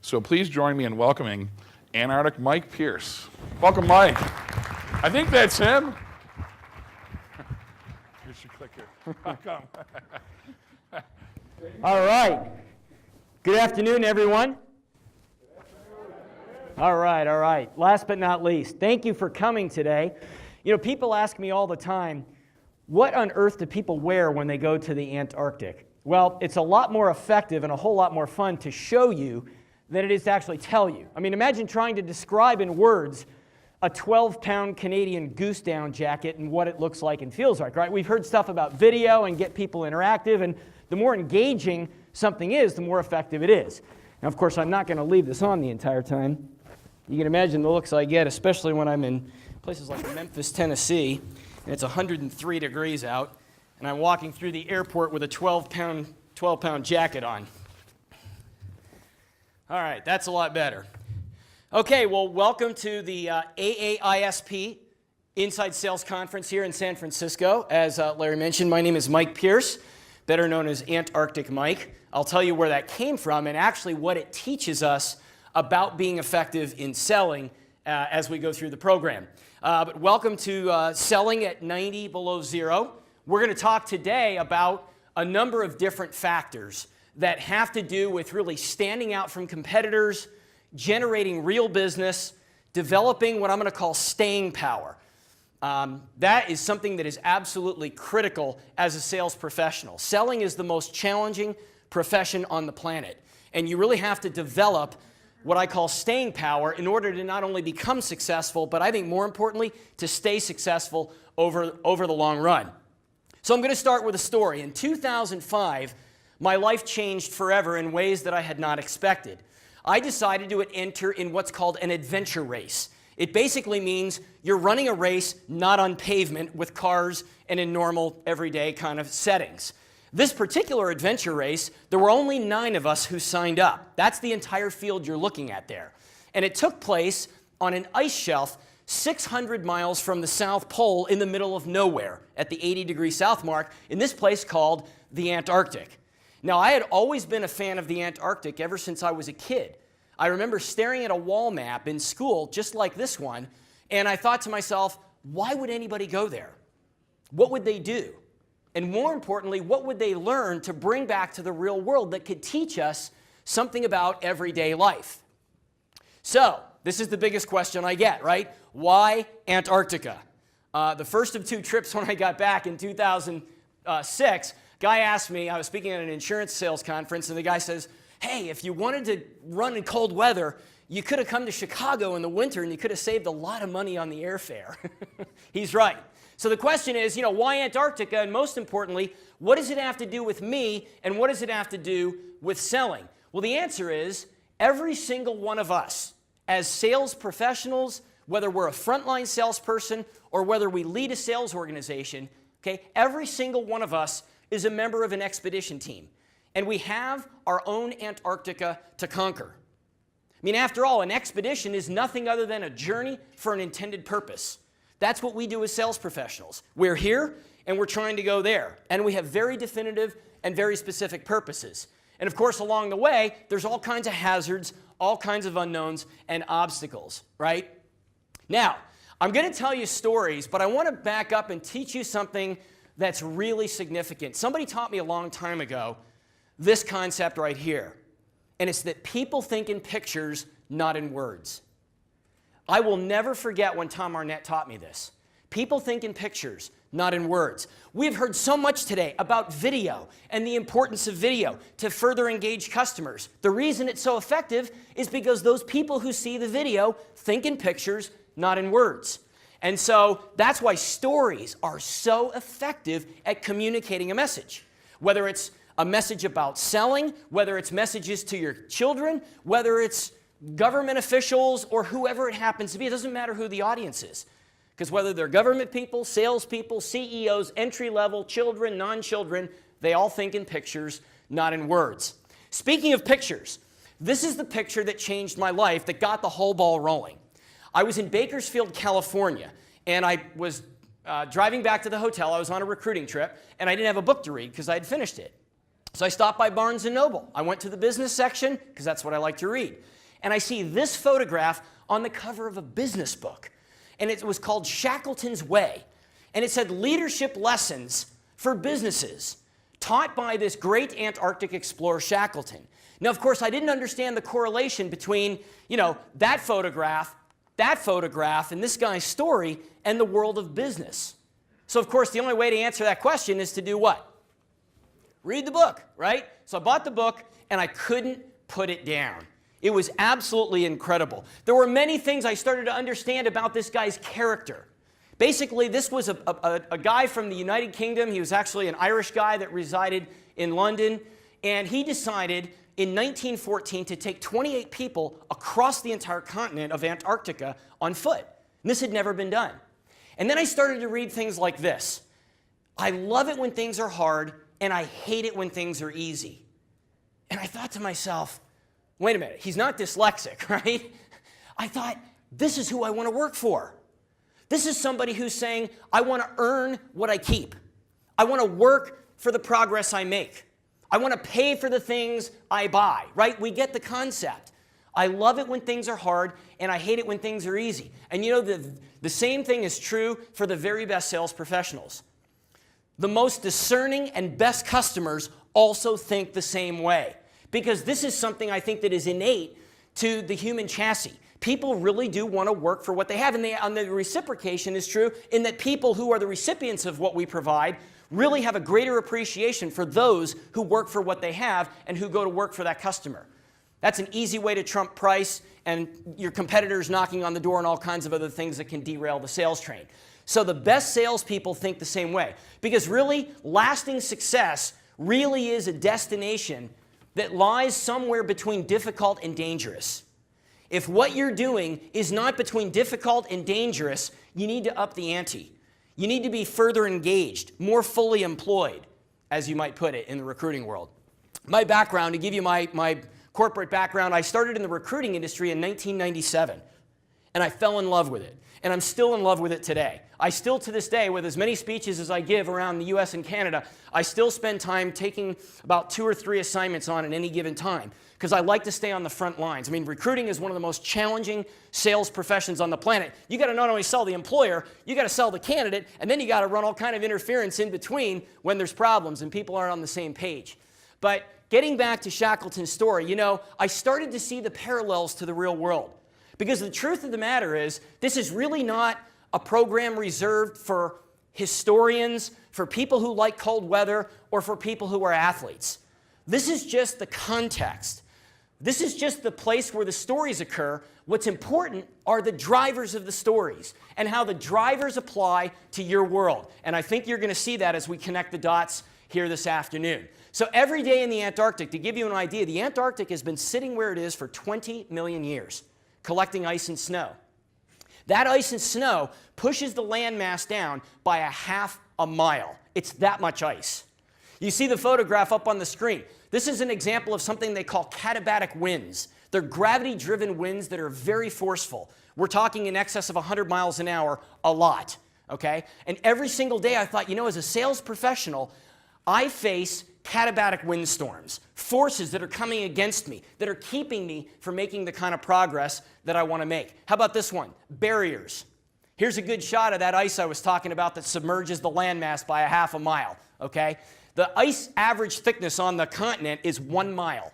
So please join me in welcoming Antarctic Mike Pierce. Welcome, Mike. I think that's him. Here's your clicker. Welcome. All right. Good afternoon, everyone. All right. Last but not least, thank you for coming today. You know, people ask me all the time, what on earth do people wear when they go to the Antarctic? Well, it's a lot more effective and a whole lot more fun to show you than it is to actually tell you. I mean, imagine trying to describe in words a 12-pound Canadian goose down jacket and what it looks like and feels like, right? We've heard stuff about video and get people interactive, and the more engaging something is, the more effective it is. Now, of course, I'm not going to leave this on the entire time. You can imagine the looks I get, especially when I'm in places like Memphis, Tennessee, and it's 103 degrees out, and I'm walking through the airport with a 12-pound jacket on. All right, that's a lot better. Okay, well, welcome to the AA-ISP Inside Sales Conference here in San Francisco. As Larry mentioned, my name is Mike Pierce, better known as Antarctic Mike. I'll tell you where that came from and actually what it teaches us about being effective in selling as we go through the program. But welcome to Selling at 90 Below Zero. We're going to talk today about a number of different factors that have to do with really standing out from competitors, generating real business, developing what I'm going to call staying power. That is something that is absolutely critical as a sales professional. Selling is the most challenging profession on the planet, and you really have to develop what I call staying power in order to not only become successful, but I think more importantly, to stay successful over the long run. So I'm going to start with a story. In 2005, my life changed forever in ways that I had not expected. I decided to enter in what's called an adventure race. It basically means you're running a race not on pavement with cars and in normal, everyday kind of settings. This particular adventure race, there were only 9 of us who signed up. That's the entire field you're looking at there. And it took place on an ice shelf 600 miles from the South Pole in the middle of nowhere at the 80-degree south mark in this place called the Antarctic. Now, I had always been a fan of the Antarctic ever since I was a kid. I remember staring at a wall map in school, just like this one, and I thought to myself, why would anybody go there? What would they do? And more importantly, what would they learn to bring back to the real world that could teach us something about everyday life? So, this is the biggest question I get, right? Why Antarctica? The first of 2 trips when I got back in 2006, guy asked me, I was speaking at an insurance sales conference, and the guy says, hey, if you wanted to run in cold weather, you could have come to Chicago in the winter and you could have saved a lot of money on the airfare. He's right. So the question is, why Antarctica? And most importantly, what does it have to do with me and what does it have to do with selling? Well, the answer is every single one of us as sales professionals, whether we're a frontline salesperson or whether we lead a sales organization, okay, every single one of us is a member of an expedition team. And we have our own Antarctica to conquer. I mean, after all, an expedition is nothing other than a journey for an intended purpose. That's what we do as sales professionals. We're here, and we're trying to go there. And we have very definitive and very specific purposes. And of course, along the way, there's all kinds of hazards, all kinds of unknowns, and obstacles, right? Now, I'm going to tell you stories, but I want to back up and teach you something that's really significant. Somebody taught me a long time ago this concept right here. And it's that people think in pictures, not in words. I will never forget when Tom Arnett taught me this. People think in pictures, not in words. We've heard so much today about video and the importance of video to further engage customers. The reason it's so effective is because those people who see the video think in pictures, not in words. And so that's why stories are so effective at communicating a message. Whether it's a message about selling, whether it's messages to your children, whether it's government officials or whoever it happens to be. It doesn't matter who the audience is. Because whether they're government people, salespeople, CEOs, entry-level, children, non-children, they all think in pictures, not in words. Speaking of pictures, this is the picture that changed my life, that got the whole ball rolling. I was in Bakersfield, California, and I was driving back to the hotel. I was on a recruiting trip, and I didn't have a book to read because I had finished it. So I stopped by Barnes & Noble. I went to the business section, because that's what I like to read. And I see this photograph on the cover of a business book. And it was called Shackleton's Way. And it said leadership lessons for businesses taught by this great Antarctic explorer Shackleton. Now, of course, I didn't understand the correlation between, that photograph, and this guy's story, and the world of business. So, of course, the only way to answer that question is to do what? Read the book, right? So I bought the book, and I couldn't put it down. It was absolutely incredible. There were many things I started to understand about this guy's character. Basically, this was a guy from the United Kingdom. He was actually an Irish guy that resided in London. And he decided in 1914 to take 28 people across the entire continent of Antarctica on foot. And this had never been done. And then I started to read things like this. I love it when things are hard, and I hate it when things are easy. And I thought to myself, wait a minute, he's not dyslexic, right? I thought, this is who I want to work for. This is somebody who's saying, I want to earn what I keep. I want to work for the progress I make. I want to pay for the things I buy, right? We get the concept. I love it when things are hard, and I hate it when things are easy. And the same thing is true for the very best sales professionals. The most discerning and best customers also think the same way, because this is something I think that is innate to the human chassis. People really do want to work for what they have, and the reciprocation is true in that people who are the recipients of what we provide really have a greater appreciation for those who work for what they have and who go to work for that customer. That's an easy way to trump price and your competitors knocking on the door and all kinds of other things that can derail the sales train. So the best salespeople think the same way, because really lasting success really is a destination that lies somewhere between difficult and dangerous. If what you're doing is not between difficult and dangerous, you need to up the ante. You need to be further engaged, more fully employed, as you might put it in the recruiting world. My background, to give you my corporate background, I started in the recruiting industry in 1997, and I fell in love with it. And I'm still in love with it today. I still, to this day, with as many speeches as I give around the US and Canada, I still spend time taking about 2 or 3 assignments on at any given time, because I like to stay on the front lines. I mean, recruiting is one of the most challenging sales professions on the planet. You got to not only sell the employer, you got to sell the candidate, and then you got to run all kind of interference in between when there's problems and people aren't on the same page. But getting back to Shackleton's story, I started to see the parallels to the real world. Because the truth of the matter is, this is really not a program reserved for historians, for people who like cold weather, or for people who are athletes. This is just the context. This is just the place where the stories occur. What's important are the drivers of the stories and how the drivers apply to your world. And I think you're going to see that as we connect the dots here this afternoon. So every day in the Antarctic, to give you an idea, the Antarctic has been sitting where it is for 20 million years. Collecting ice and snow. That ice and snow pushes the landmass down by a half a mile. It's that much ice. You see the photograph up on the screen. This is an example of something they call katabatic winds. They're gravity-driven winds that are very forceful. We're talking in excess of 100 miles an hour, a lot, okay? And every single day I thought, as a sales professional, I face katabatic windstorms, forces that are coming against me, that are keeping me from making the kind of progress that I want to make. How about this one? Barriers. Here's a good shot of that ice I was talking about that submerges the landmass by a half a mile, okay? The ice average thickness on the continent is 1 mile.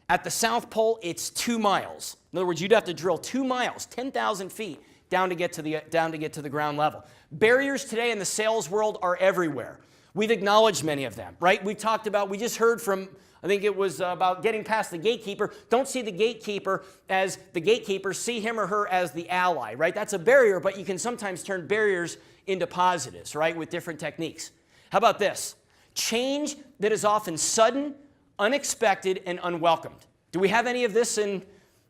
At the South Pole, it's 2 miles. In other words, you'd have to drill 2 miles, 10,000 feet, down to get to the ground level. Barriers today in the sales world are everywhere. We've acknowledged many of them, right? We just heard from, I think it was about getting past the gatekeeper. Don't see the gatekeeper as the gatekeeper, see him or her as the ally, right? That's a barrier, but you can sometimes turn barriers into positives, right, with different techniques. How about this? Change that is often sudden, unexpected, and unwelcomed. Do we have any of this in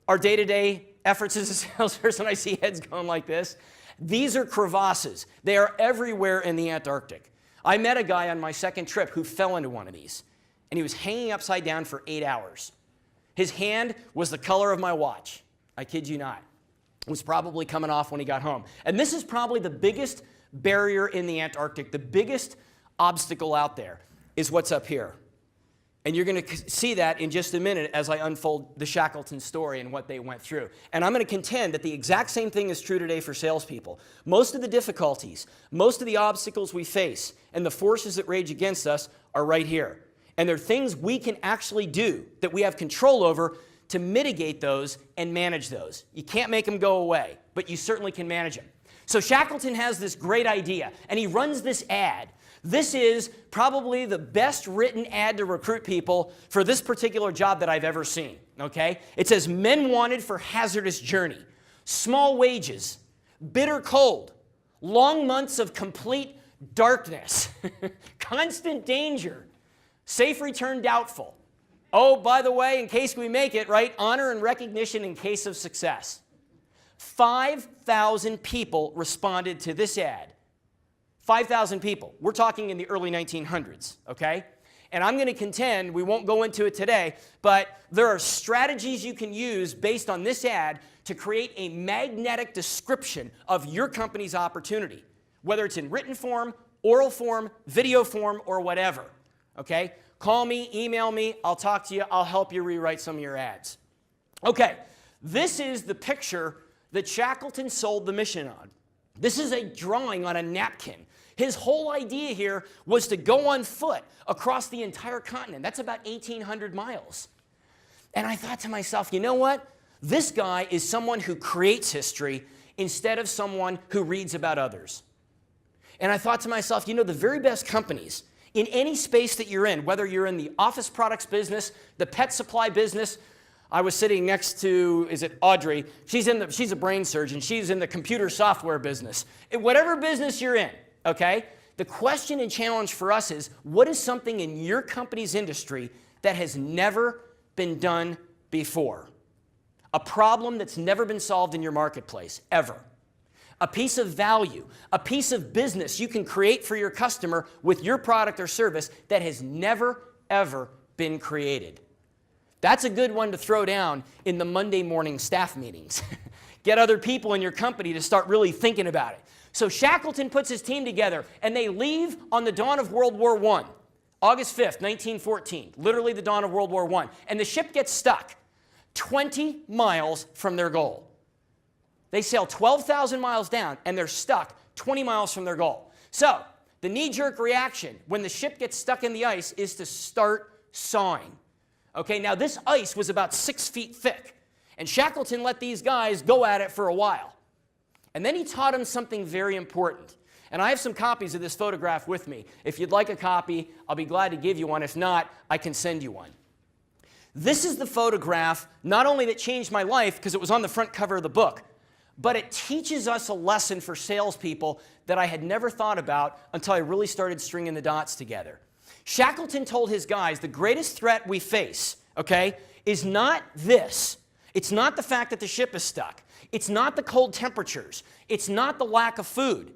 our day-to-day efforts as a salesperson? I see heads going like this. These are crevasses. They are everywhere in the Antarctic. I met a guy on my second trip who fell into one of these, and he was hanging upside down for 8 hours. His hand was the color of my watch. I kid you not. It was probably coming off when he got home. And this is probably the biggest barrier in the Antarctic, the biggest obstacle out there is what's up here. And you're going to see that in just a minute as I unfold the Shackleton story and what they went through. And I'm going to contend that the exact same thing is true today for salespeople. Most of the difficulties, most of the obstacles we face, and the forces that rage against us are right here. And there are things we can actually do that we have control over to mitigate those and manage those. You can't make them go away, but you certainly can manage them. So Shackleton has this great idea, and he runs this ad. This is probably the best written ad to recruit people for this particular job that I've ever seen, okay? It says, men wanted for hazardous journey, small wages, bitter cold, long months of complete darkness, constant danger, safe return doubtful. Oh, by the way, in case we make it, right, honor and recognition in case of success. 5,000 people responded to this ad. 5,000 people. We're talking in the early 1900s, okay? And I'm going to contend, we won't go into it today, but there are strategies you can use based on this ad to create a magnetic description of your company's opportunity, whether it's in written form, oral form, video form, or whatever, okay? Call me, email me, I'll talk to you, I'll help you rewrite some of your ads. Okay, this is the picture that Shackleton sold the mission on. This is a drawing on a napkin. His whole idea here was to go on foot across the entire continent. That's about 1,800 miles. And I thought to myself, you know what? This guy is someone who creates history instead of someone who reads about others. And I thought to myself, you know, the very best companies in any space that you're in, whether you're in the office products business, the pet supply business. I was sitting next to, is it Audrey? She's a brain surgeon. She's in the computer software business. In whatever business you're in, okay? The question and challenge for us is, what is something in your company's industry that has never been done before? A problem that's never been solved in your marketplace, ever. A piece of value, a piece of business you can create for your customer with your product or service that has never, ever been created. That's a good one to throw down in the Monday morning staff meetings. Get other people in your company to start really thinking about it. So Shackleton puts his team together, and they leave on the dawn of World War I, August 5th, 1914, literally the dawn of World War I. And the ship gets stuck 20 miles from their goal. They sail 12,000 miles down, and they're stuck 20 miles from their goal. So the knee-jerk reaction when the ship gets stuck in the ice is to start sawing. Okay, now this ice was about 6 feet thick, and Shackleton let these guys go at it for a while. And then he taught them something very important. And I have some copies of this photograph with me. If you'd like a copy, I'll be glad to give you one. If not, I can send you one. This is the photograph, not only that changed my life because it was on the front cover of the book, but it teaches us a lesson for salespeople that I had never thought about until I really started stringing the dots together. Shackleton told his guys, the greatest threat we face, okay, is not this. It's not the fact that the ship is stuck. It's not the cold temperatures. It's not the lack of food.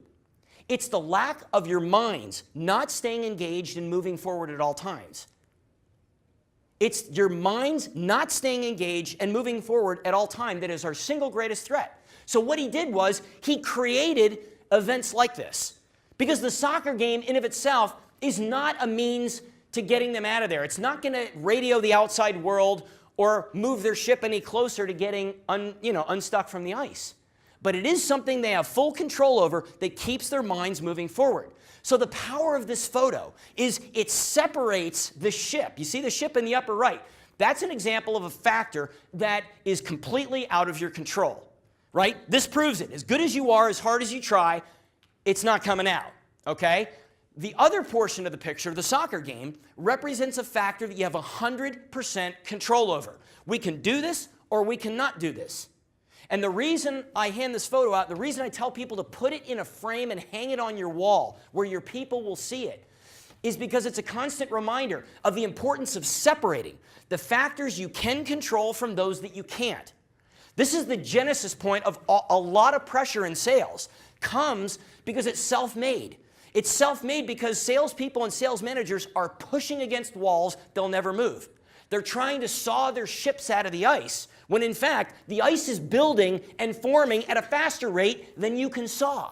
It's the lack of your minds not staying engaged and moving forward at all times. It's your minds not staying engaged and moving forward at all time that is our single greatest threat. So what he did was he created events like this. Because the soccer game in of itself is not a means to getting them out of there. It's not going to radio the outside world or move their ship any closer to getting unstuck from the ice. But it is something they have full control over that keeps their minds moving forward. So the power of this photo is it separates the ship. You see the ship in the upper right? That's an example of a factor that is completely out of your control, right? This proves it. As good as you are, as hard as you try, it's not coming out, okay? The other portion of the picture, the soccer game, represents a factor that you have 100% control over. We can do this or we cannot do this. And the reason I hand this photo out, the reason I tell people to put it in a frame and hang it on your wall where your people will see it, is because it's a constant reminder of the importance of separating the factors you can control from those that you can't. This is the genesis point of a lot of pressure in sales. Comes because it's self-made. It's self-made because salespeople and sales managers are pushing against walls they'll never move. They're trying to saw their ships out of the ice, when in fact, the ice is building and forming at a faster rate than you can saw.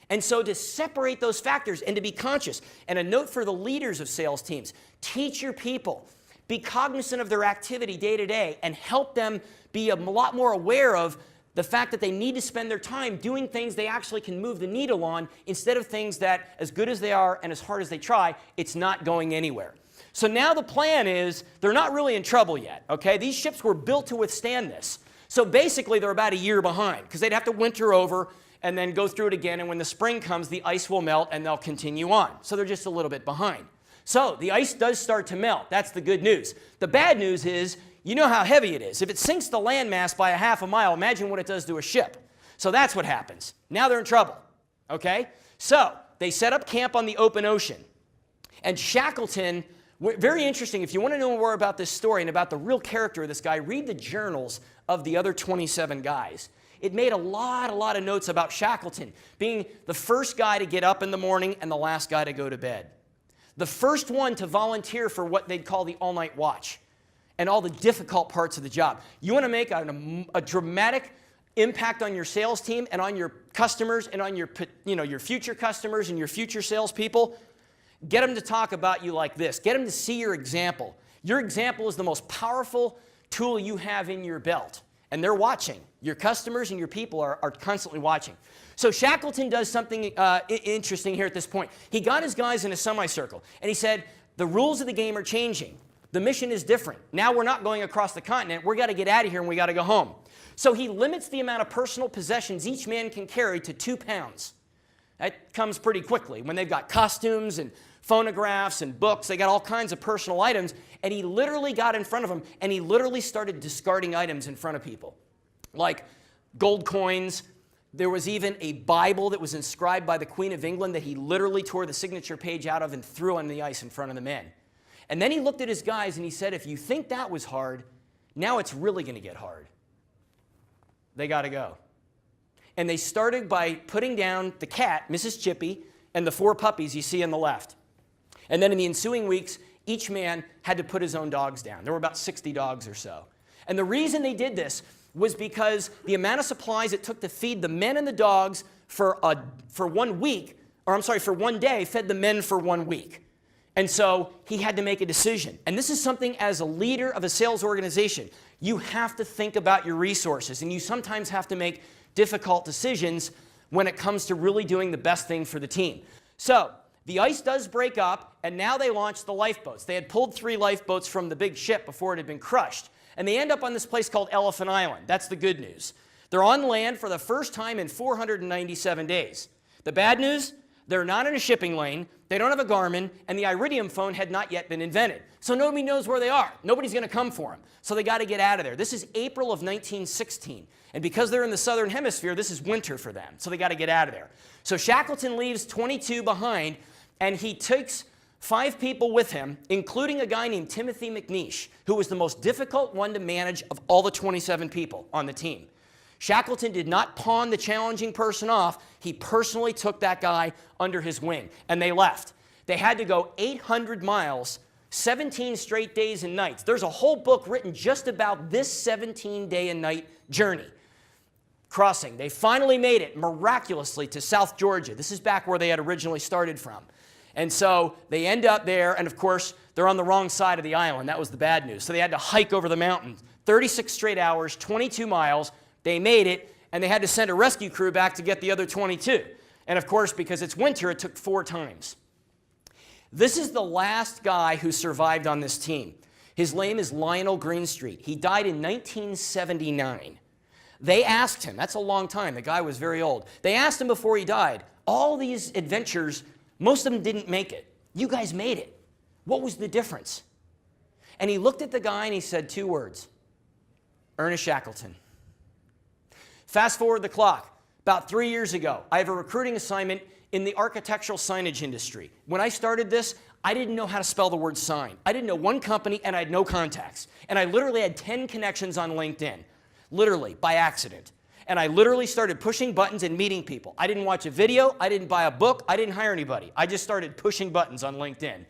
And so to separate those factors and to be conscious, and a note for the leaders of sales teams, teach your people, be cognizant of their activity day to day, and help them be a lot more aware of the fact that they need to spend their time doing things they actually can move the needle on, instead of things that, as good as they are and as hard as they try, it's not going anywhere. So now the plan is, they're not really in trouble yet, okay? These ships were built to withstand this. So basically they're about a year behind, because they'd have to winter over and then go through it again, and when the spring comes, the ice will melt and they'll continue on. So they're just a little bit behind. So the ice does start to melt. That's the good news. The bad news is, you know how heavy it is. If it sinks the landmass by a half a mile, imagine what it does to a ship. So that's what happens. Now they're in trouble, okay? So they set up camp on the open ocean. And Shackleton, very interesting, if you want to know more about this story and about the real character of this guy, read the journals of the other 27 guys. It made a lot of notes about Shackleton being the first guy to get up in the morning and the last guy to go to bed. The first one to volunteer for what they'd call the all-night watch and all the difficult parts of the job. You want to make a dramatic impact on your sales team and on your customers and on your future customers and your future salespeople? Get them to talk about you like this. Get them to see your example. Your example is the most powerful tool you have in your belt. And they're watching. Your customers and your people are constantly watching. So Shackleton does something interesting here at this point. He got his guys in a semicircle, and he said, the rules of the game are changing. The mission is different. Now we're not going across the continent. We've got to get out of here, and we got to go home. So he limits the amount of personal possessions each man can carry to 2 pounds. That comes pretty quickly. When they've got costumes and phonographs and books, they got all kinds of personal items, and he literally got in front of them, and he literally started discarding items in front of people, like gold coins. There was even a Bible that was inscribed by the Queen of England that he literally tore the signature page out of and threw on the ice in front of the men. And then he looked at his guys and he said, if you think that was hard, now it's really going to get hard. They got to go. And they started by putting down the cat, Mrs. Chippy, and the 4 puppies you see on the left. And then in the ensuing weeks, each man had to put his own dogs down. There were about 60 dogs or so. And the reason they did this was because the amount of supplies it took to feed the men and the dogs for 1 week, for 1 day, fed the men for 1 week. And so he had to make a decision. And this is something, as a leader of a sales organization, you have to think about your resources, and you sometimes have to make difficult decisions when it comes to really doing the best thing for the team. So the ice does break up, and now they launch the lifeboats. They had pulled 3 lifeboats from the big ship before it had been crushed. And they end up on this place called Elephant Island. That's the good news. They're on land for the first time in 497 days. The bad news? They're not in a shipping lane, they don't have a Garmin, and the Iridium phone had not yet been invented. So nobody knows where they are. Nobody's going to come for them. So they got to get out of there. This is April of 1916. And because they're in the southern hemisphere, this is winter for them. So they got to get out of there. So Shackleton leaves 22 behind, and he takes 5 people with him, including a guy named Timothy McNeish, who was the most difficult one to manage of all the 27 people on the team. Shackleton did not pawn the challenging person off. He personally took that guy under his wing, and they left. They had to go 800 miles, 17 straight days and nights. There's a whole book written just about this 17-day and night journey. Crossing. They finally made it miraculously to South Georgia. This is back where they had originally started from. And so they end up there, and of course, they're on the wrong side of the island. That was the bad news. So they had to hike over the mountain. 36 straight hours, 22 miles. They made it, and they had to send a rescue crew back to get the other 22. And of course, because it's winter, it took 4 times. This is the last guy who survived on this team. His name is Lionel Greenstreet. He died in 1979. They asked him, that's a long time, the guy was very old. They asked him before he died, all these adventures, most of them didn't make it. You guys made it. What was the difference? And he looked at the guy and he said 2 words, Ernest Shackleton. Fast forward the clock. About 3 years ago, I have a recruiting assignment in the architectural signage industry. When I started this, I didn't know how to spell the word sign. I didn't know one company, and I had no contacts. And I literally had 10 connections on LinkedIn, literally by accident. And I literally started pushing buttons and meeting people. I didn't watch a video, I didn't buy a book, I didn't hire anybody. I just started pushing buttons on LinkedIn.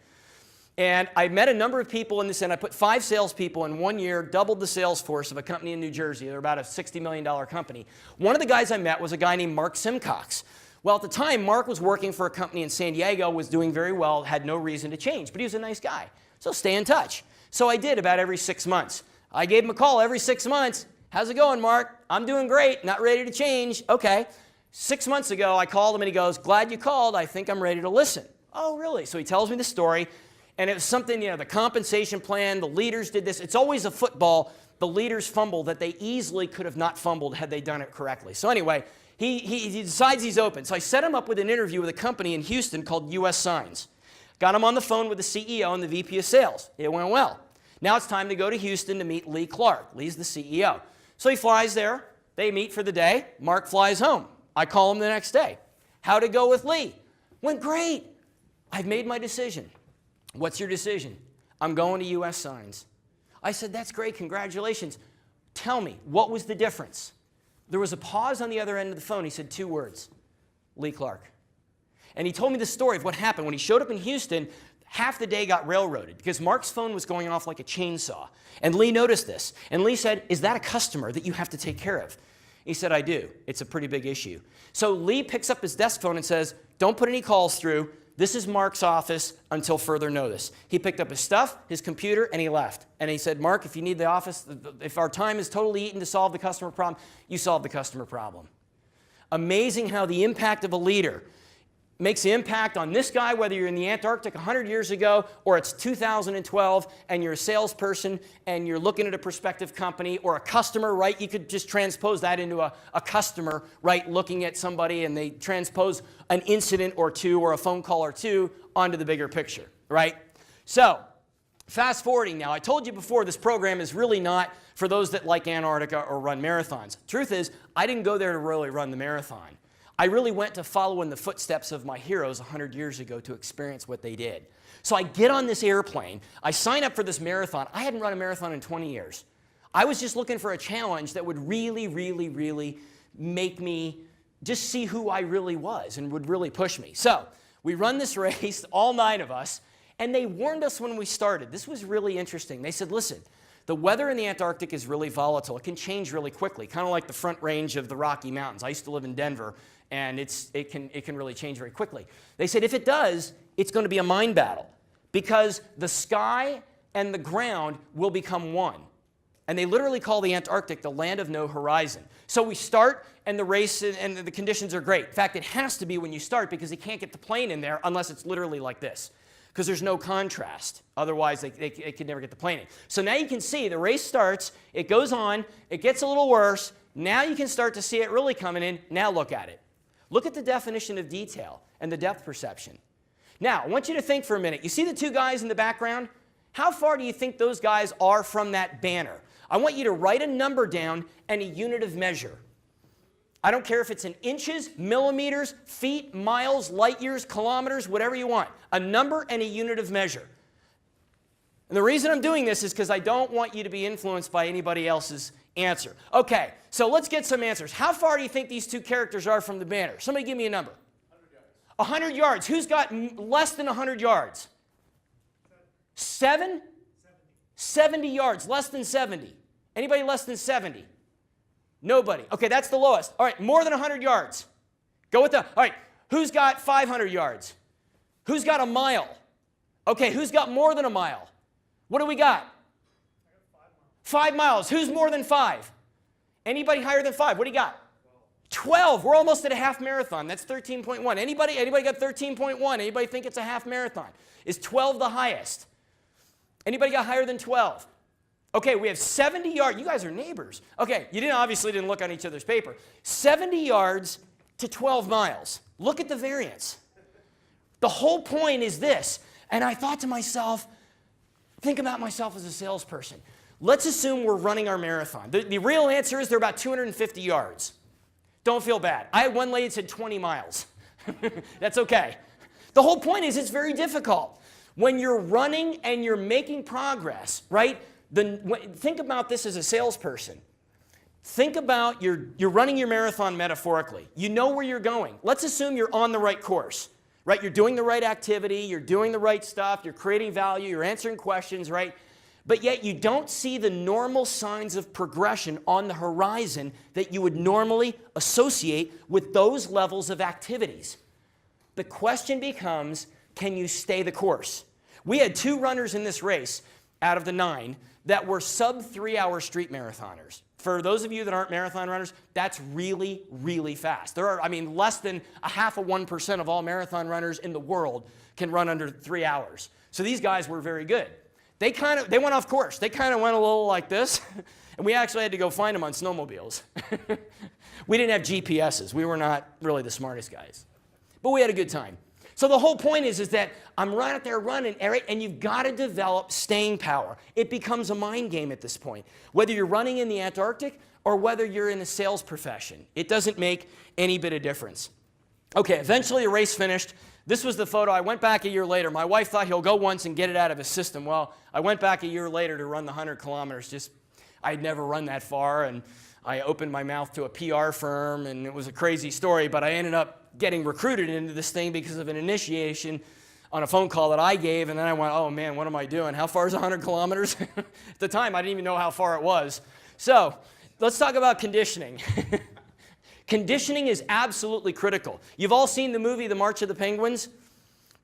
And I met a number of people in this, and I put 5 salespeople in 1 year, doubled the sales force of a company in New Jersey. They're about a $60 million company. One of the guys I met was a guy named Mark Simcox, Well, at the time, Mark was working for a company in San Diego, was doing very well, had no reason to change, but he was a nice guy. So stay in touch. So I did about every 6 months. I gave him a call every 6 months. How's it going, Mark? I'm doing great, not ready to change. Okay. 6 months ago, I called him and he goes, glad you called. I think I'm ready to listen. Oh, really? So he tells me the story. And it was something, the compensation plan, the leaders did this. It's always a football. The leaders fumble that they easily could have not fumbled had they done it correctly. So anyway, he decides he's open. So I set him up with an interview with a company in Houston called US Signs. Got him on the phone with the CEO and the VP of sales. It went well. Now it's time to go to Houston to meet Lee Clark. Lee's the CEO. So he flies there. They meet for the day. Mark flies home. I call him the next day. How'd it go with Lee? Went great. I've made my decision. What's your decision? I'm going to US Signs. I said, that's great, congratulations. Tell me, what was the difference? There was a pause on the other end of the phone. He said 2 words, Lee Clark. And he told me the story of what happened. When he showed up in Houston, half the day got railroaded because Mark's phone was going off like a chainsaw. And Lee noticed this. And Lee said, is that a customer that you have to take care of? He said, I do. It's a pretty big issue. So Lee picks up his desk phone and says, don't put any calls through. This is Mark's office until further notice. He picked up his stuff, his computer, and he left. And he said, Mark, if you need the office, if our time is totally eaten to solve the customer problem, you solve the customer problem. Amazing how the impact of a leader makes the impact on this guy, whether you're in the Antarctic 100 years ago or it's 2012 and you're a salesperson and you're looking at a prospective company or a customer, right? You could just transpose that into a customer, right? Looking at somebody and they transpose an incident or two or a phone call or two onto the bigger picture, right? So fast forwarding now, I told you before this program is really not for those that like Antarctica or run marathons. Truth is, I didn't go there to really run the marathon. I really went to follow in the footsteps of my heroes 100 years ago to experience what they did. So I get on this airplane. I sign up for this marathon. I hadn't run a marathon in 20 years. I was just looking for a challenge that would really, really, really make me just see who I really was and would really push me. So we run this race, all 9 of us, and they warned us when we started. This was really interesting. They said, listen, the weather in the Antarctic is really volatile. It can change really quickly, kind of like the front range of the Rocky Mountains. I used to live in Denver, and it can really change very quickly. They said if it does, it's going to be a mind battle because the sky and the ground will become one. And they literally call the Antarctic the land of no horizon. So we start, and the race and the conditions are great. In fact, it has to be when you start because they can't get the plane in there unless it's literally like this because there's no contrast. Otherwise, they could never get the plane in. So now you can see the race starts, it goes on, it gets a little worse. Now you can start to see it really coming in. Now look at it. Look at the definition of detail and the depth perception. Now, I want you to think for a minute. You see the 2 guys in the background? How far do you think those guys are from that banner? I want you to write a number down and a unit of measure. I don't care if it's in inches, millimeters, feet, miles, light years, kilometers, whatever you want. A number and a unit of measure. And the reason I'm doing this is because I don't want you to be influenced by anybody else's answer. Okay, so let's get some answers. How far do you think these 2 characters are from the banner? Somebody give me a number. 100 yards. 100 yards. Who's got less than 100 yards? 7? 70 yards. Less than 70. Anybody less than 70? Nobody. Okay, that's the lowest. All right, more than 100 yards. Go with the, all right, who's got 500 yards? Who's got a mile? Okay, who's got more than a mile? What do we got? 5 miles. Who's more than 5? Anybody higher than 5? What do you got? 12. We're almost at a half marathon. That's 13.1. Anybody got 13.1? Anybody think it's a half marathon? Is 12 the highest? Anybody got higher than 12? Okay, we have 70 yards. You guys are neighbors. Okay, you obviously didn't look on each other's paper. 70 yards to 12 miles. Look at the variance. The whole point is this. And I thought to myself, think about myself as a salesperson. Let's assume we're running our marathon. The real answer is they're about 250 yards. Don't feel bad. I had one lady that said 20 miles. That's okay. The whole point is it's very difficult. When you're running and you're making progress, right? Think about this as a salesperson. Think about you're running your marathon metaphorically. You know where you're going. Let's assume you're on the right course, right? You're doing the right activity. You're doing the right stuff. You're creating value. You're answering questions, right? but yet you don't see the normal signs of progression on the horizon that you would normally associate with those levels of activities. The question becomes, can you stay the course? We had 2 runners in this race out of the 9 that were sub 3-hour street marathoners. For those of you that aren't marathon runners, that's really, really fast. There are, less than 0.5% of all marathon runners in the world can run under 3 hours. So these guys were very good. They went off course. They kind of went a little like this, and we actually had to go find them on snowmobiles. We didn't have GPSs. We were not really the smartest guys. But we had a good time. So the whole point is that I'm right out there running, Eric, and you've got to develop staying power. It becomes a mind game at this point. Whether you're running in the Antarctic or whether you're in the sales profession, it doesn't make any bit of difference. Okay, eventually the race finished. This was the photo. I went back a year later. My wife thought he'll go once and get it out of his system. Well, I went back a year later to run the 100 kilometers. I'd never run that far, and I opened my mouth to a PR firm, and it was a crazy story, but I ended up getting recruited into this thing because of an initiation on a phone call that I gave, and then I went, oh man, what am I doing? How far is 100 kilometers? At the time, I didn't even know how far it was. So let's talk about conditioning. Conditioning is absolutely critical. You've all seen the movie, The March of the Penguins.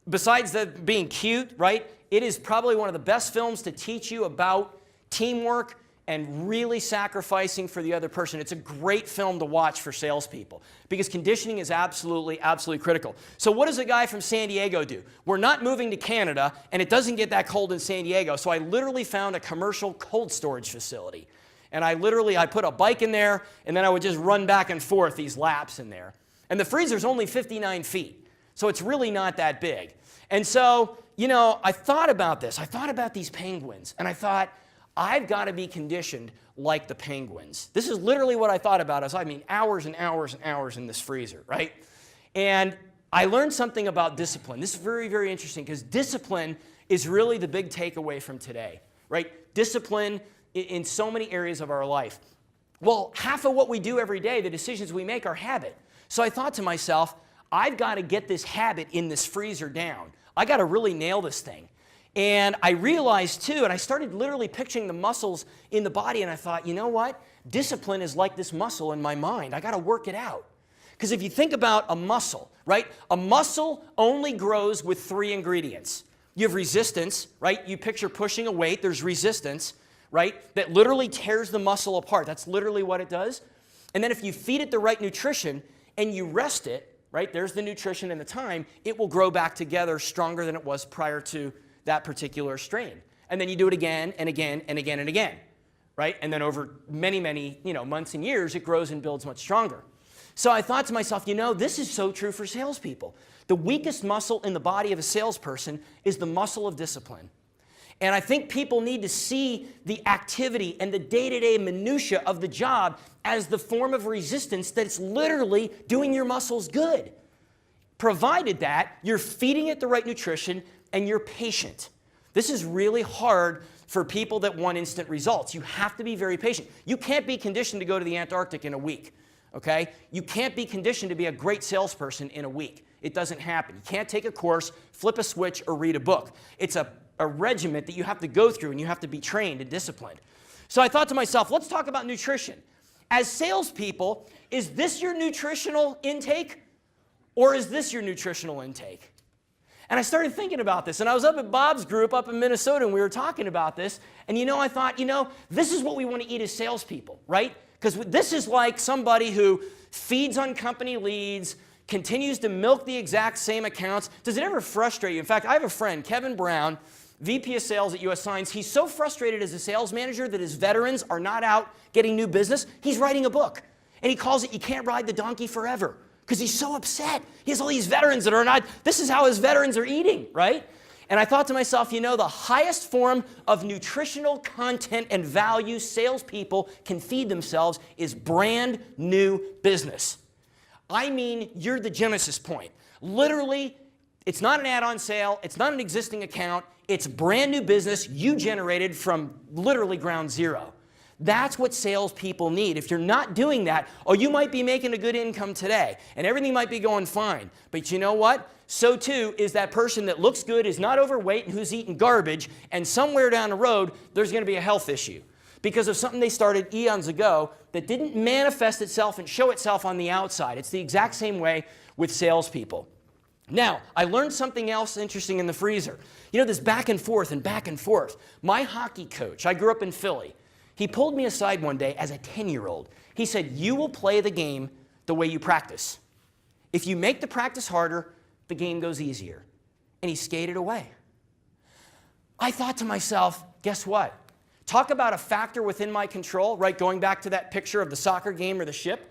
Besides being cute, right? It is probably one of the best films to teach you about teamwork and really sacrificing for the other person. It's a great film to watch for salespeople because conditioning is absolutely, absolutely critical. So what does a guy from San Diego do? We're not moving to Canada, and it doesn't get that cold in San Diego, so I literally found a commercial cold storage facility. And I put a bike in there, and then I would just run back and forth these laps in there. And the freezer's only 59 feet, so it's really not that big. And so, I thought about this. I thought about these penguins, and I thought, I've got to be conditioned like the penguins. This is literally what I thought about. Hours and hours and hours in this freezer, right? And I learned something about discipline. This is very, very interesting because discipline is really the big takeaway from today, right? Discipline in so many areas of our life. Well, half of what we do every day, the decisions we make, are habit. So I thought to myself, I've got to get this habit in this freezer down. I got to really nail this thing. And I realized too, and I started literally picturing the muscles in the body, and I thought, you know what? Discipline is like this muscle in my mind. I got to work it out. Because if you think about a muscle, right? A muscle only grows with 3 ingredients. You have resistance, right? You picture pushing a weight, there's resistance, right? That literally tears the muscle apart. That's literally what it does. And then if you feed it the right nutrition and you rest it, right? There's the nutrition and the time, it will grow back together stronger than it was prior to that particular strain. And then you do it again and again and again and again, right? And then over many, many months and years, it grows and builds much stronger. So I thought to myself, this is so true for salespeople. The weakest muscle in the body of a salesperson is the muscle of discipline. And I think people need to see the activity and the day-to-day minutia of the job as the form of resistance that's literally doing your muscles good. Provided that you're feeding it the right nutrition and you're patient. This is really hard for people that want instant results. You have to be very patient. You can't be conditioned to go to the Antarctic in a week, okay? You can't be conditioned to be a great salesperson in a week. It doesn't happen. You can't take a course, flip a switch, or read a book. It's a regiment that you have to go through, and you have to be trained and disciplined. So I thought to myself, let's talk about nutrition. As salespeople, is this your nutritional intake, or is this your nutritional intake? And I started thinking about this, and I was up at Bob's group up in Minnesota, and we were talking about this, and I thought, this is what we want to eat as salespeople, right? Because this is like somebody who feeds on company leads, continues to milk the exact same accounts. Does it ever frustrate you? In fact, I have a friend, Kevin Brown, VP of Sales at US Signs. He's so frustrated as a sales manager that his veterans are not out getting new business. He's writing a book, and he calls it You Can't Ride the Donkey Forever. Because he's so upset. He has all these veterans that are not, this is how his veterans are eating, right? And I thought to myself, the highest form of nutritional content and value salespeople can feed themselves is brand new business. You're the genesis point. Literally, it's not an add-on sale. It's not an existing account. It's brand new business you generated from literally ground zero. That's what salespeople need. If you're not doing that, oh, you might be making a good income today, and everything might be going fine. But you know what? So too is that person that looks good, is not overweight, and who's eating garbage, and somewhere down the road, there's going to be a health issue because of something they started eons ago that didn't manifest itself and show itself on the outside. It's the exact same way with salespeople. Now, I learned something else interesting in the freezer. You know, this back and forth and back and forth. My hockey coach, I grew up in Philly, he pulled me aside one day as a 10-year-old. He said, you will play the game the way you practice. If you make the practice harder, the game goes easier. And he skated away. I thought to myself, guess what? Talk about a factor within my control, right? Going back to that picture of the soccer game or the ship.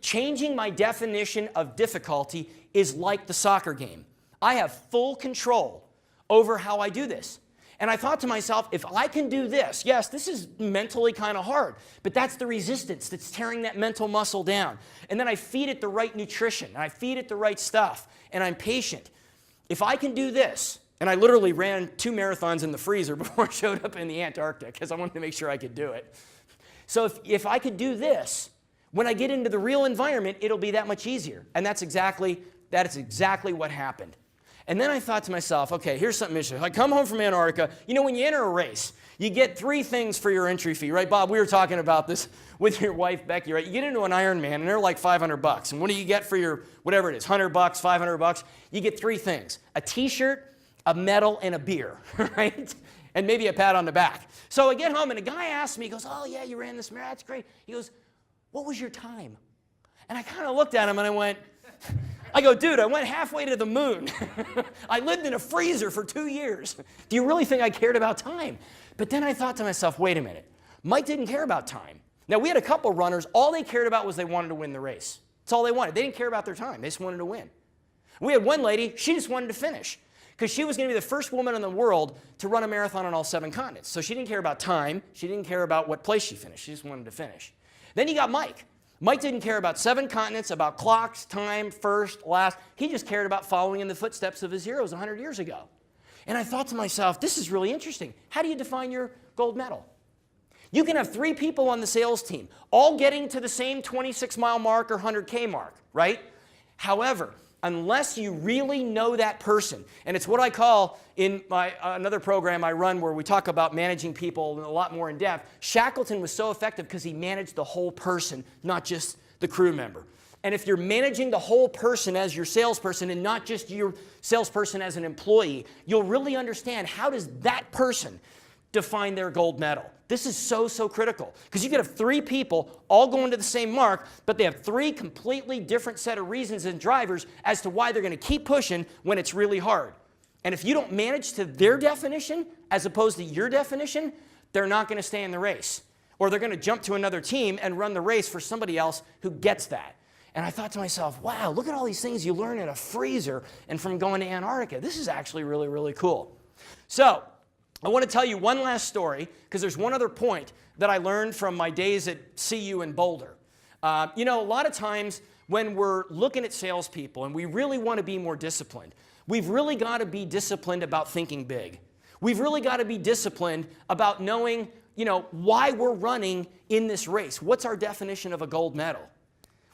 Changing my definition of difficulty is like the soccer game. I have full control over how I do this. And I thought to myself, if I can do this, yes, this is mentally kind of hard, but that's the resistance that's tearing that mental muscle down. And then I feed it the right nutrition, and I feed it the right stuff, and I'm patient. If I can do this, and I literally ran 2 marathons in the freezer before I showed up in the Antarctic because I wanted to make sure I could do it. So if I could do this, when I get into the real environment, it'll be that much easier. And that is exactly what happened. And then I thought to myself, okay, here's something interesting. I come home from Antarctica. You know, when you enter a race, you get 3 things for your entry fee, right, Bob? We were talking about this with your wife, Becky, right? You get into an Ironman, and they're like $500. And what do you get for your, whatever it is, $100, $500? You get 3 things: a T-shirt, a medal, and a beer, right? And maybe a pat on the back. So I get home, and a guy asks me, he goes, oh, yeah, you ran this marathon. That's great. He goes, what was your time? And I kind of looked at him, and I go, dude, I went halfway to the moon. I lived in a freezer for 2 years. Do you really think I cared about time? But then I thought to myself, wait a minute. Mike didn't care about time. Now, we had a couple runners. All they cared about was they wanted to win the race. That's all they wanted. They didn't care about their time. They just wanted to win. We had one lady, she just wanted to finish because she was going to be the first woman in the world to run a marathon on all 7 continents. So she didn't care about time. She didn't care about what place she finished. She just wanted to finish. Then you got Mike. Mike didn't care about 7 continents, about clocks, time, first, last. He just cared about following in the footsteps of his heroes 100 years ago. And I thought to myself, this is really interesting. How do you define your gold medal? You can have 3 people on the sales team, all getting to the same 26-mile mark or 100K mark, right? However, unless you really know that person, and it's what I call in my another program I run where we talk about managing people a lot more in depth. Shackleton was so effective because he managed the whole person, not just the crew member. And if you're managing the whole person as your salesperson and not just your salesperson as an employee, you'll really understand how does that person define their gold medal. This is so critical because you could have 3 people all going to the same mark, but they have 3 completely different set of reasons and drivers as to why they're going to keep pushing when it's really hard. And if you don't manage to their definition as opposed to your definition, they're not going to stay in the race. Or they're going to jump to another team and run the race for somebody else who gets that. And I thought to myself, wow, look at all these things you learn in a freezer and from going to Antarctica. This is actually really cool. So I want to tell you one last story because there's one other point that I learned from my days at CU in Boulder. You know, a lot of times when we're looking at salespeople and we really want to be more disciplined, we've really got to be disciplined about thinking big. We've really got to be disciplined about knowing, you know, why we're running in this race. What's our definition of a gold medal?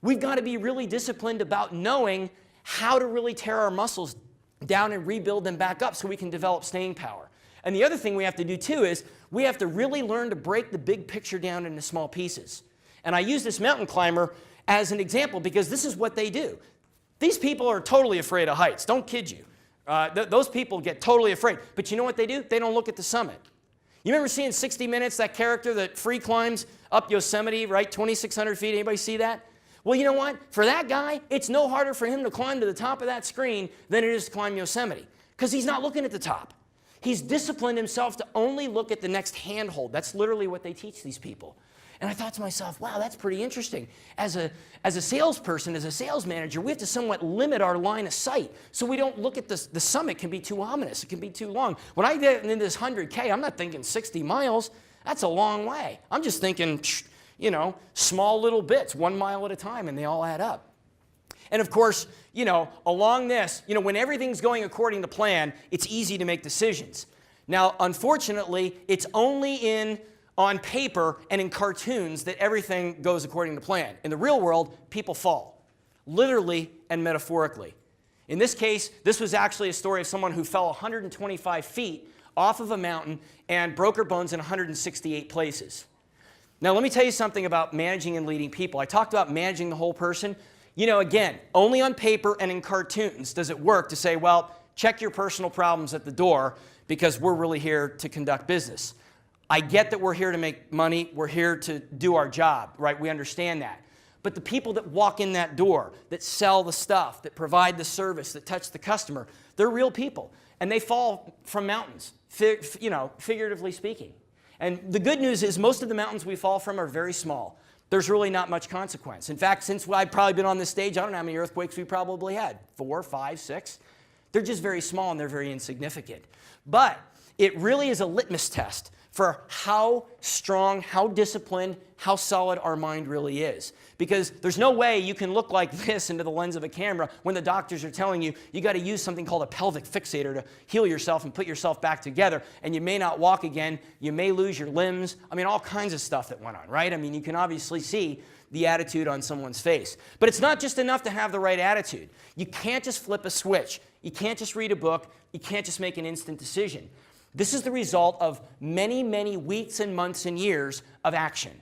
We've got to be really disciplined about knowing how to really tear our muscles down and rebuild them back up so we can develop staying power. And the other thing we have to do too is we have to really learn to break the big picture down into small pieces. And I use this mountain climber as an example because this is what they do. These people are totally afraid of heights. Don't kid you. Those people get totally afraid. But you know what they do? They don't look at the summit. You remember seeing 60 Minutes, that character that free climbs up Yosemite, right? 2,600 feet. Anybody see that? Well, you know what? For that guy, it's no harder for him to climb to the top of that screen than it is to climb Yosemite because he's not looking at the top. He's disciplined himself to only look at the next handhold. That's literally what they teach these people. And I thought to myself, wow, that's pretty interesting. As a salesperson, as a sales manager, we have to somewhat limit our line of sight so we don't look at the summit. Can be too ominous. It can be too long. When I get into this 100K, I'm not thinking 60 miles. That's a long way. I'm just thinking, you know, small little bits, 1 mile at a time, and they all add up. And of course, you know, along this, you know, when everything's going according to plan, it's easy to make decisions. Now, unfortunately, it's only in on paper and in cartoons that everything goes according to plan. In the real world, people fall, literally and metaphorically. In this case, this was actually a story of someone who fell 125 feet off of a mountain and broke her bones in 168 places. Now, let me tell you something about managing and leading people. I talked about managing the whole person. You know, again, only on paper and in cartoons does it work to say, well, check your personal problems at the door because we're really here to conduct business. I get that we're here to make money. We're here to do our job, right? We understand that. But the people that walk in that door, that sell the stuff, that provide the service, that touch the customer, they're real people. And they fall from mountains, figuratively speaking. And the good news is most of the mountains we fall from are very small. There's really not much consequence. In fact, since I've probably been on this stage, I don't know how many earthquakes we probably had. 4, 5, 6. They're just very small and they're very insignificant. But it really is a litmus test for how strong, how disciplined, how solid our mind really is. Because there's no way you can look like this into the lens of a camera when the doctors are telling you you got to use something called a pelvic fixator to heal yourself and put yourself back together, and you may not walk again, you may lose your limbs. I mean, all kinds of stuff that went on, right? I mean, you can obviously see the attitude on someone's face. But it's not just enough to have the right attitude. You can't just flip a switch. You can't just read a book. You can't just make an instant decision. This is the result of many, many weeks and months and years of action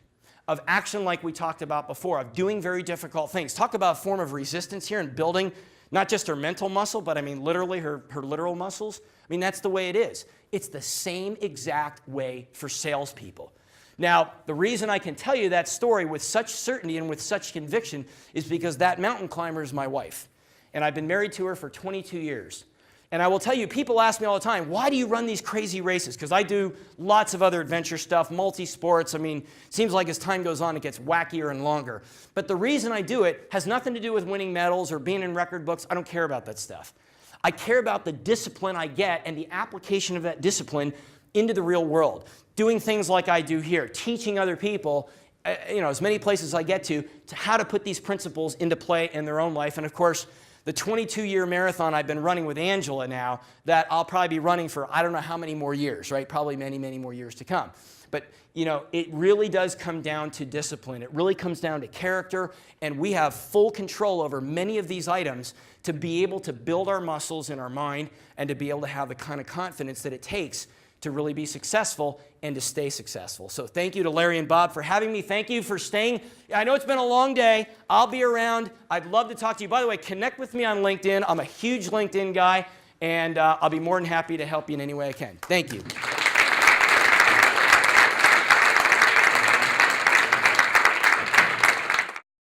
like we talked about before, of doing very difficult things. Talk about a form of resistance here and building not just her mental muscle, but I mean literally her literal muscles. I mean, that's the way it is. It's the same exact way for salespeople. Now, the reason I can tell you that story with such certainty and with such conviction is because that mountain climber is my wife. And I've been married to her for 22 years. And I will tell you, people ask me all the time, why do you run these crazy races? Because I do lots of other adventure stuff, multi-sports. I mean, it seems like as time goes on, it gets wackier and longer. But the reason I do it has nothing to do with winning medals or being in record books. I don't care about that stuff. I care about the discipline I get and the application of that discipline into the real world. Doing things like I do here, teaching other people, as many places I get to how to put these principles into play in their own life. And of course, the 22-year marathon I've been running with Angela now, that I'll probably be running for I don't know how many more years, right? Probably many, many more years to come. But, it really does come down to discipline. It really comes down to character, and we have full control over many of these items to be able to build our muscles in our mind and to be able to have the kind of confidence that it takes to really be successful and to stay successful. So thank you to Larry and Bob for having me. Thank you for staying. I know it's been a long day. I'll be around. I'd love to talk to you. By the way, connect with me on LinkedIn. I'm a huge LinkedIn guy, and I'll be more than happy to help you in any way I can. Thank you.